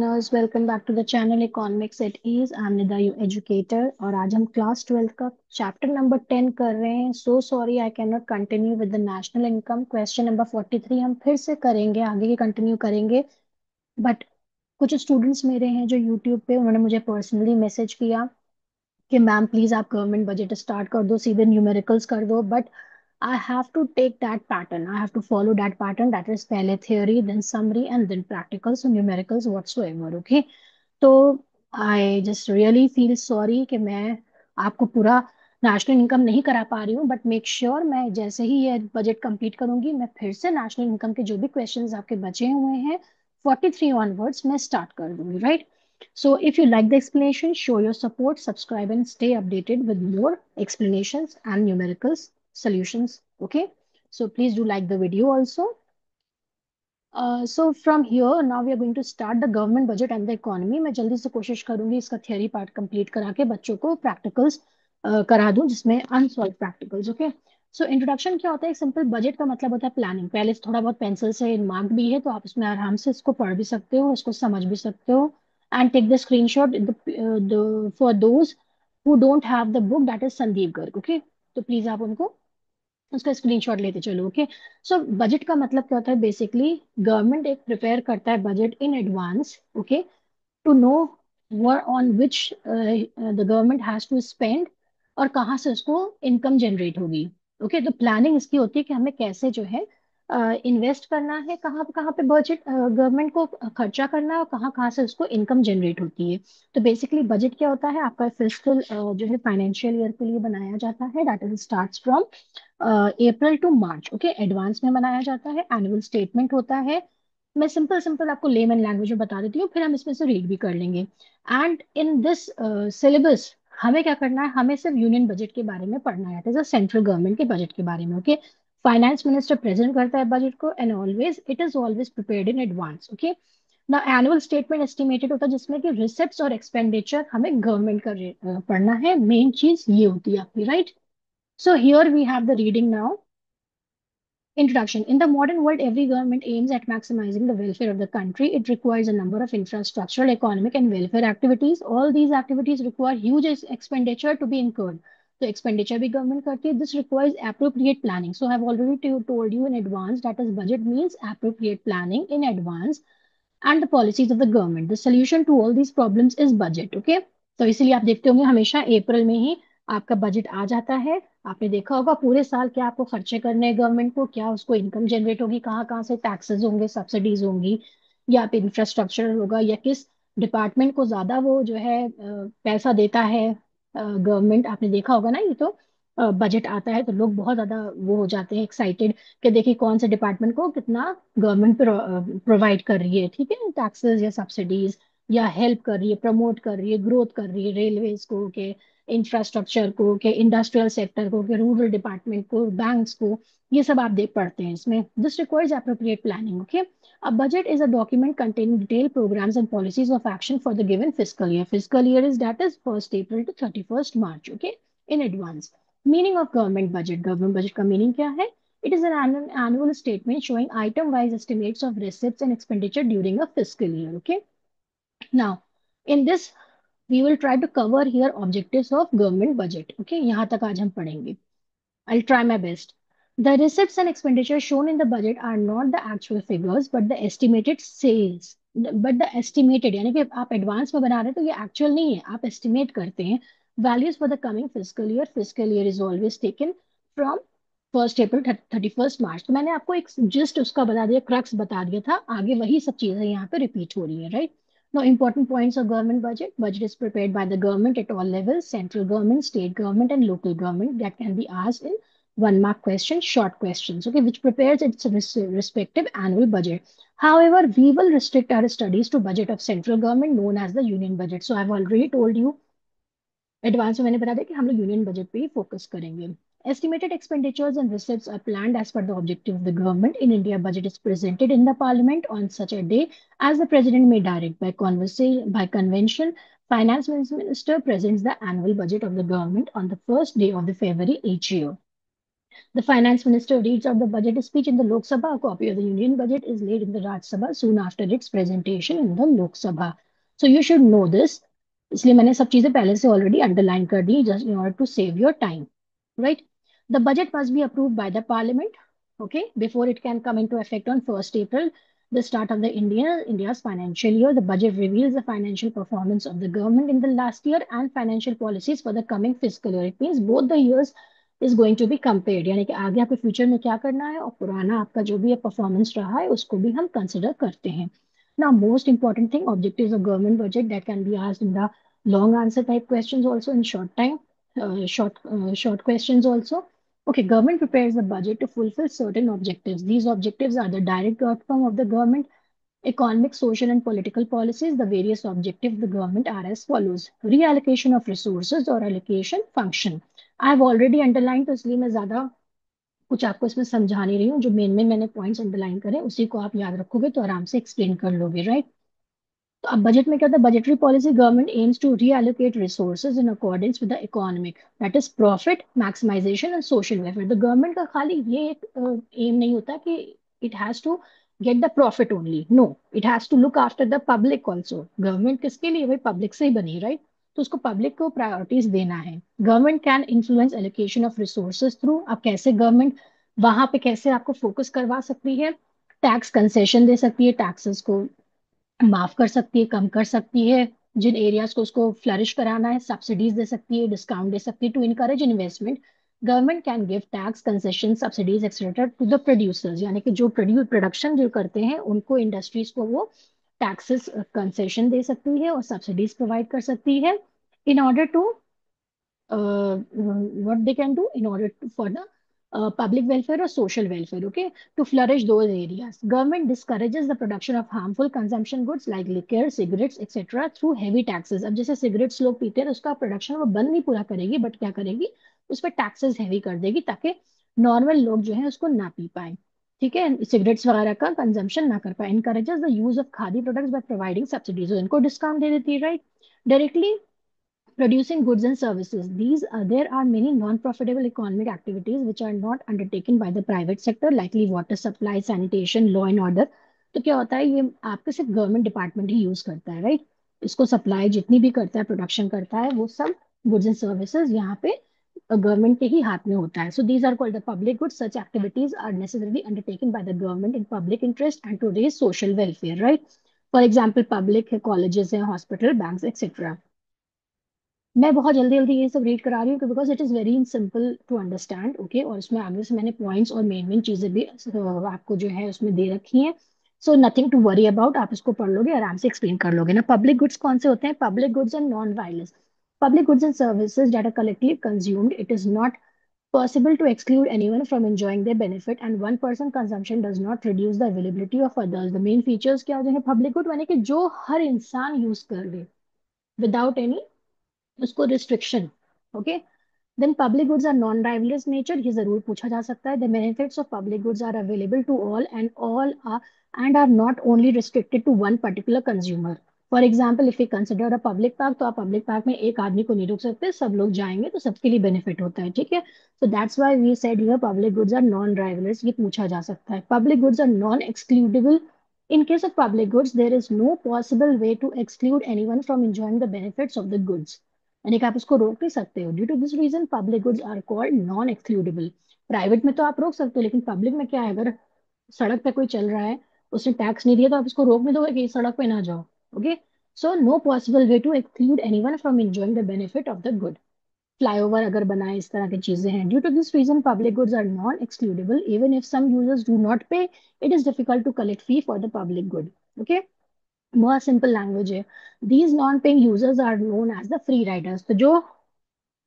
Listeners, welcome back to the channel economics at ease. I am Nida, you educator. और आज हम class 12 का chapter number 10 कर रहे हैं। So sorry, I can not continue with the national income. Question number 43 हम फिर से करेंगे, आगे की कंटिन्यू करेंगे। बट कुछ स्टूडेंट्स मेरे हैं जो यूट्यूब पे, उन्होंने मुझे पर्सनली मैसेज किया कि मैम प्लीज आप गवर्नमेंट बजट स्टार्ट कर दो, सीधे न्यूमेरिकल्स कर दो। But I have to take that pattern, I have to follow that pattern, that is पहले theory, then summary and then practicals, numericals whatsoever. Okay. तो I just really feel sorry कि मैं आपको पूरा नेशनल इनकम नहीं करा पा रही हूँ। बट मेक श्योर मैं जैसे ही ये बजट कंप्लीट करूंगी, मैं फिर से नेशनल इनकम के जो भी क्वेश्चंस आपके बचे हुए हैं 43 ऑनवर्ड्स मैं स्टार्ट कर दूंगी, right? So if you like the explanation, show your support, subscribe and stay updated with more explanations and numerical solutions. Okay. So please do like the video also. So from here now we are going to start the government budget and the economy. मैं जल्दी से कोशिश करूंगी इसका theory part complete करा के बच्चों को प्रैक्टिकल्स करा दूं, जिसमें unsolved practicals. Okay. So introduction क्या होता है? एक सिंपल बजट का मतलब होता है प्लानिंग। पहले से थोड़ा बहुत पेंसिल से मार्क भी है, तो आप इसमें आराम से इसको पढ़ भी सकते हो, इसको समझ भी सकते हो। And take the screenshot for those who don't have the book, that is Sandeep Garg. Okay. तो प्लीज आप उनको उसका स्क्रीनशॉट लेते चलो। ओके। सो बजट का मतलब क्या होता है? बेसिकली गवर्नमेंट एक प्रिपेयर करता है budget in advance, okay, to know where on which the government has to spend, और कहाँ से उसको इनकम जनरेट होगी। ओके। तो प्लानिंग इसकी होती है कि हमें कैसे जो है इन्वेस्ट करना है, कहाँ पे बजट गवर्नमेंट को खर्चा करना है, और कहाँ कहाँ से उसको इनकम जनरेट होती है। तो बेसिकली बजट क्या होता है? आपका फिस्कल जो है फाइनेंशियल ईयर के लिए बनाया जाता है, that is starts from April to March. Okay. Advance में बनाया जाता है, एनुअल स्टेटमेंट होता है। मैं सिंपल सिंपल आपको लेमन लैंग्वेज में बता देती हूँ, फिर हम इसमें से रीड भी कर लेंगे। एंड इन दिस सिलेबस हमें क्या करना है? हमें सिर्फ यूनियन बजट के बारे में पढ़ना है, जैसे सेंट्रल गवर्नमेंट के बजट के बारे में। ओके। फाइनेंस मिनिस्टर प्रेजेंट करता है बजट को, and always it is always prepared in advance. Okay. ना एनुअल स्टेटमेंट एस्टिमेटेड होता है, जिसमें कि रिसिप्ट्स और एक्सपेंडिचर हमें गवर्नमेंट का पढ़ना है। मेन चीज ये होती है आपकी, right? So here we have the reading now. Introduction. In the modern world, every government aims at maximizing the welfare of the country. It requires a number of infrastructural, economic, and welfare activities. All these activities require huge expenditure to be incurred. So expenditure भी government करती है. This requires appropriate planning. So I have already told you in advance that is budget means appropriate planning in advance and the policies of the government. The solution to all these problems is budget. Okay. तो इसीलिए आप देखते होंगे हमेशा अप्रैल में ही आपका budget आ जाता है। आपने देखा होगा पूरे साल क्या आपको खर्चे करने हैं गवर्नमेंट को, क्या उसको इनकम जनरेट होगी, कहाँ कहाँ से टैक्सेस होंगे, सब्सिडीज होंगी, या आप इंफ्रास्ट्रक्चर होगा, या किस डिपार्टमेंट को ज्यादा वो जो है पैसा देता है गवर्नमेंट। आपने देखा होगा ना, ये तो बजट आता है तो लोग बहुत ज्यादा वो हो जाते हैं एक्साइटेड कि देखिए कौन से डिपार्टमेंट को कितना गवर्नमेंट प्रोवाइड कर रही है, ठीक है, टैक्सेस या सब्सिडीज, या हेल्प कर रही है, प्रमोट कर रही है, ग्रोथ कर रही है, रेलवेज को के, इंफ्रास्ट्रक्चर को के, इंडस्ट्रियल सेक्टर को के, रूरल डिपार्टमेंट को, बैंक्स को। ये सब आप देख पढ़ते हैं इसमें। This requires appropriate planning. Okay. A budget is a document containing detailed programs and policies of action for the given fiscal year. Fiscal year is that is 1st April to 31st March. Okay, in advance. Meaning of government budget. Government budget का meaning क्या है? It is an annual statement showing item-wise estimates of receipts and expenditure during a fiscal year. Okay. Now, in this, we will try to cover here objectives of government budget. Okay, यहाँ तक आज हम पढ़ेंगे. I'll try my best. The receipts and expenditures shown in the budget are not the actual figures, but the estimated sales. But the estimated, यानी कि आप advance में बना रहे हैं तो ये एक्चुअल नहीं है, आप एस्टिमेट करते हैं। Values for the coming physical year, physical year is always taken from 1st April 31st March। तो मैंने आपको एक जस्ट उसका बता दिया, क्रक्स बता दिया था, आगे वही सब चीजें यहाँ पे रिपीट हो रही है, right? Now, important points of government budget. Budget is prepared by the government at all levels, central government, state government, and local government. That can be asked in one mark questions, short questions, okay, which prepares its respective annual budget. However, we will restrict our studies to budget of central government known as the union budget. So I've already told you advance में, मैंने बता दिया कि हम लोग union budget पे ही focus करेंगे। Estimated expenditures and receipts are planned as per the objective of the government. In India, budget is presented in the parliament on such a day as the president may direct by convention. Finance minister presents the annual budget of the government on the first day of the February each year. The finance minister reads out the budget speech in the Lok Sabha. A copy of the union budget is laid in the Raj Sabha soon after its presentation in the Lok Sabha. So you should know this. इसलिए मैंने सब चीजें पहले से already underline कर दी just in order to save your time, right? The budget must be approved by the parliament, okay, before it can come into effect on 1st April, the start of the India's financial year. The budget reveals the financial performance of the government in the last year and financial policies for the coming fiscal year. It means both the years is going to be compared, यानी कि आगे आपके future में क्या करना है और पुराना आपका जो भी परफॉर्मेंस रहा है उसको भी हम कंसिडर करते हैं. Now, most important thing, objectives of government budget that can be asked in the long answer type questions also in short time, short questions also. Okay, government prepares the budget to fulfill certain objectives. These objectives are the direct outcome of the government economic, social, and political policies. The various objectives of the government are as follows: reallocation of resources or allocation function. I have already underlined, तो इसलिए मैं ज्यादा कुछ आपको इसमें समझा नहीं रही हूँ. जो मेन में मैंने पॉइंट्स अंडरलाइन करे उसी को आप याद रखोगे तो आराम से एक्सप्लेन कर लोगे, राइट? तो अब बजट में क्या होता है? Budgetary policy, government aims to reallocate resources in accordance with the economic, that is profit maximisation and social welfare. The government का खाली ये एक एम नहीं होता कि it has to get the profit only. No, it has to look after the public also. Government किसके लिए? भाई पब्लिक से ही बनी, राइट? तो उसको पब्लिक को प्रायोरिटीज देना है. Government can influence allocation of resources through. अब कैसे गवर्नमेंट वहां पे कैसे आपको फोकस करवा सकती है? टैक्स कंसेशन दे सकती है, टैक्सेस को माफ कर सकती है, कम कर सकती है. जिन एरियाज को उसको फ्लरिश कराना है सब्सिडीज दे सकती है, डिस्काउंट दे सकती है to encourage investment. Government can give tax concession subsidies etcetera to the producers, यानी कि जो प्रोडक्शन जो करते हैं उनको, इंडस्ट्रीज को वो टैक्सेस कंसेशन दे सकती है और सब्सिडीज प्रोवाइड कर सकती है in order to what they can do in order to, for the public welfare or social welfare, okay, to flourish those areas. Government discourages the production of harmful consumption goods like liquor, cigarettes, etc. through heavy taxes. अब जैसे cigarettes लोग पीते हैं तो उसका production वो बंद नहीं पूरा करेगी, बट क्या करेगी, उस पर टैक्सेस हैवी कर देगी ताकि नॉर्मल लोग जो है उसको ना पी पाए. ठीक है, सिगरेट्स वगैरह का कंजम्पशन ना कर पाए. Encourages the use of khadi products by providing subsidies, इनको डिस्काउंट दे देती है, right? Directly producing goods and services. There are many non-profitable economic activities which are not undertaken by the private sector, likely water supply, sanitation, law and order. तो क्या होता है, ये आपके सिर्फ गवर्नमेंट डिपार्टमेंट ही यूज करता है, राइट? इसको सप्लाई जितनी भी करता है, प्रोडक्शन करता है, वो सब गुड्स एंड सर्विसेज यहाँ पे गवर्नमेंट के ही हाथ में होता है. So these are called the public goods. Such activities are necessarily undertaken by the government in public interest and to raise social welfare, right? For example public है, colleges हैं, hospital, bank etcetera. मैं बहुत जल्दी जल्दी ये सब read करा रही हूँ because it is very simple to understand, okay? और उसमें आगे से मैंने पॉइंट्स और मेन मेन चीज़ें भी आपको जो है उसमें दे रखी हैं. So nothing to worry about, आप इसको पढ़ लोगे, आराम से एक्सप्लेन कर लोगे ना. पब्लिक गुड्स कौन से होते हैं? Public goods and non violence. Public goods and services that are collectively consumed, it is not possible to exclude anyone from enjoying their benefit, and one person consumption does not reduce the availability of others. The main features क्या होते हैं public good? यानी कि जो हर इंसान use कर ले without any उसको restriction, okay? Then public goods are non rivalrous nature, ये जरूर पूछा जा सकता है. The benefits of public goods are available to all and are not only restricted to one particular consumer. For example if you consider a public park, तो आप public park में एक आदमी को नहीं रोक सकते, सब लोग जाएंगे तो सबके लिए बेनिफिट होता है, ठीक है? So that's why we said here public goods are non rivalrous. ये पूछा जा सकता है. Public goods are non excludable. In case of public goods, there is no possible way to exclude anyone from enjoying the benefits of the goods. यानी कि आप उसको रोक नहीं सकते हो. Due to this reason public goods are called non excludable. Private में तो आप रोक सकते हो, लेकिन पब्लिक में क्या है, अगर सड़क पे कोई चल रहा है, उसने टैक्स नहीं दिया, तो आप उसको रोक नहीं दोगे कि इस सड़क पे ना जाओ, okay? So no possible way to exclude anyone from enjoying the benefit of the good. Flyover अगर बनाए, इस तरह की चीजें हैं. Due to this reason public goods are non excludable. Even if some users do not pay, it is difficult to collect fee for the public good, okay? बहुत simple language है. These non paying users are known as the free riders. तो जो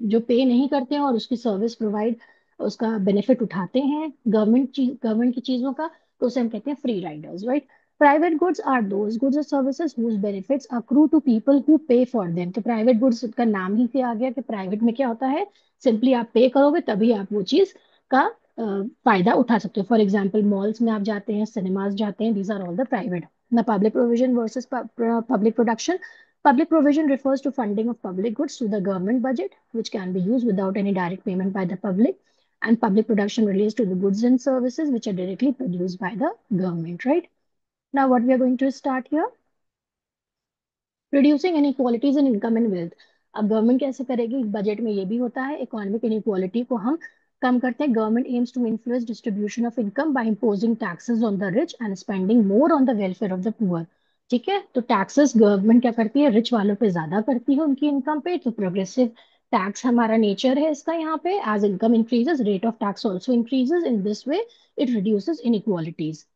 जो पे नहीं करते हैं और उसकी सर्विस प्रोवाइड, उसका बेनिफिट उठाते हैं गवर्नमेंट की चीजों का, तो उसे हम कहते हैं free riders, right? Private goods are those goods और services whose benefits accrue to people who pay for them. तो प्राइवेट गुड्स का नाम ही से आ गया कि प्राइवेट में क्या होता है, सिंपली आप पे करोगे तभी आप वो चीज का फायदा उठा सकते हो. फॉर एग्जाम्पल मॉल्स में आप जाते हैं, सिनेमाज जाते हैं, these are all the private. ना public provision versus public production. Public provision refers to funding of public goods through the government budget, which can be used without any direct payment by the public. and public production relates to the goods and services which are directly produced by the government, right? Now, what we are going to start here, reducing inequalities in income and wealth. अब government कैसे करेगी, budget में ये भी होता है, economic inequality को हम कम करते हैं। Government aims to influence distribution of income by imposing taxes on the rich and spending more on the welfare of the poor. ठीक है, तो टैक्सेस गवर्नमेंट क्या करती है, रिच वालों पे ज्यादा करती है उनकी इनकम पे, तो प्रोग्रेसिव टैक्स हमारा नेचर है इसका यहाँ पे। As income increases rate of tax also increases, in this way it reduces inequalities.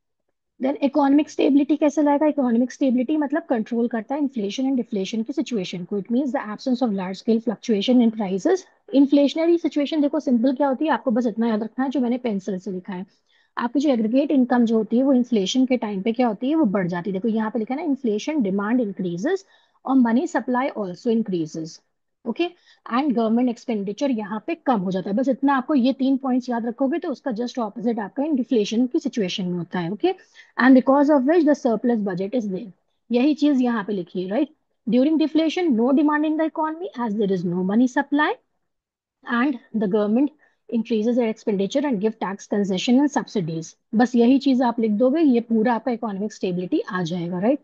Then economic stability कैसे लाएगा, इकोनॉमिक स्टेबिलिटी मतलब कंट्रोल करता है इन्फ्लेशन एंड डिफ्लेशन की सिचुएशन को। It means the absence of large scale fluctuation in prices. Inflationary situation देखो simple क्या होती है, आपको बस इतना याद रखना है जो मैंने पेंसिल से लिखा है। आपकी जो एग्रीगेट इनकम जो होती है वो इन्फ्लेशन के टाइम पे क्या होती है, वो बढ़ जाती है। देखो यहाँ पे लिखा है ना, इन्फ्लेशन डिमांड इंक्रीजेस और money supply also increases. Okay, and government expenditure यहाँ पे कम हो जाता है। बस इतना आपको ये तीन पॉइंट्स याद रखोगे तो उसका जस्ट ऑपोजिट आपका इन्फ्लेशन की सिचुएशन में होता है। Okay, and because of which the surplus budget is there. यही चीज यहाँ पे लिखी है, right? During deflation no demand in the economy as there is no money supply, and the government increases their expenditure and give tax concession and subsidies। बस यही चीज आप लिख दोगे, ये पूरा आपका इकोनॉमिक स्टेबिलिटी आ जाएगा, right?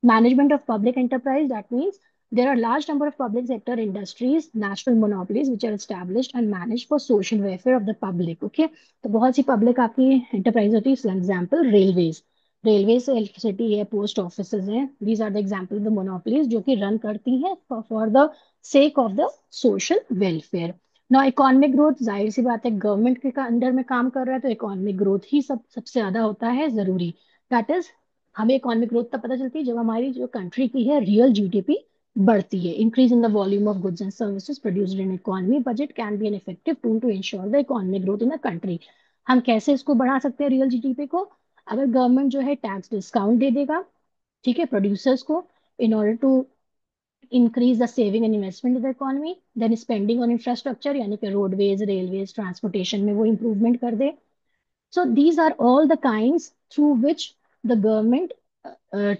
Management of public enterprise, that means there are large number of public sector industries, national monopolies which are established and managed for social welfare of the public। okay, तो बहुत सी public आपकी enterprise होती है। For example railways, railways electricity है, post offices हैं, these are the example of the monopolies जो कि run करती हैं for the sake of the social welfare. ना इकोनॉमिक ग्रोथ, जाहिर सी बात है गवर्नमेंट के अंडर में काम कर रहा है तो इकोनॉमिक ग्रोथ ही सबसे ज्यादा होता है जरूरी। दैट इज, हमें इकोनॉमिक ग्रोथ तब पता चलती है जब हमारी जो कंट्री की है रियल जीडीपी बढ़ती है। Increase in the volume of goods and services produced in economy budget can be an effective tool to ensure the economic growth in the country. हम कैसे इसको बढ़ा सकते हैं रियल जीडीपी को, अगर गवर्नमेंट जो है टैक्स डिस्काउंट दे देगा, ठीक है, प्रोड्यूसर्स को, in order to increase the saving and investment in the economy, then spending on infrastructure यानी कि roadways, railways, transportation में वो improvement कर दे। So these are all the kinds through which the government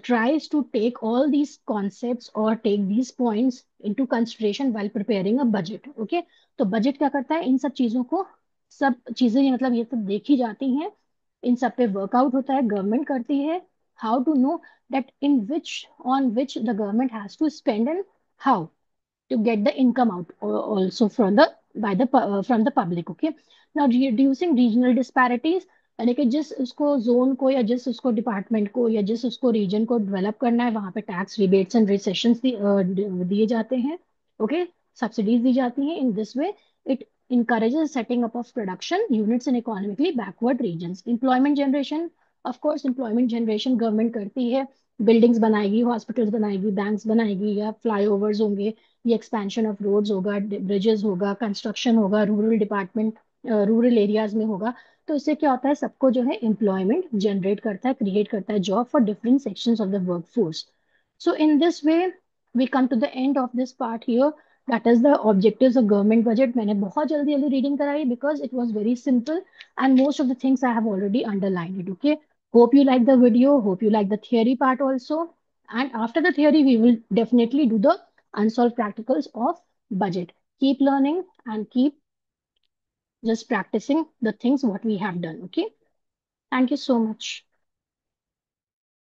tries to take all these concepts or take these points into consideration while preparing a budget। Okay, तो budget क्या करता है, इन सब चीजों को, सब चीजें मतलब ये सब देखी जाती हैं, इन सब पे वर्कआउट होता है, गवर्नमेंट करती है। How to know that in which, on which the government has to spend and how to get the income out also from the by the from the public। okay, now reducing regional disparities, यानी कि जिस उसको zone को या जिस उसको department को या जिस उसको रीजन को डेवलप करना है वहां पे टैक्स रिबेट्स एंड रिसेशंस दिए जाते हैं। ओके, सब्सिडीज दी जाती हैं। इन this way it encourages setting up of production units in economically backward regions। employment generation, of course employment generation government करती है, बिल्डिंग्स बनाएगी, हॉस्पिटल्स बनाएगी, बैंक्स बनाएगी, या फ्लाईओवर्स होंगे, ये एक्सपेंशन ऑफ रोड्स होगा, ब्रिजेस होगा, कंस्ट्रक्शन होगा, रूरल डिपार्टमेंट रूरल एरियाज में होगा। तो इससे क्या होता है, सबको जो है एम्प्लॉयमेंट जनरेट करता है, क्रिएट करता है job for different sections of the work force. So in this way we come to the end of this part here, that is the objectives of government budget. मैंने बहुत जल्दी जल्दी reading कराई because it was very simple and most of the things I have already underlined it. Okay, hope you like the video, hope you like the theory part also, and after the theory we will definitely do the unsolved practicals of budget। keep learning and keep just practicing the things what we have done। okay, thank you so much।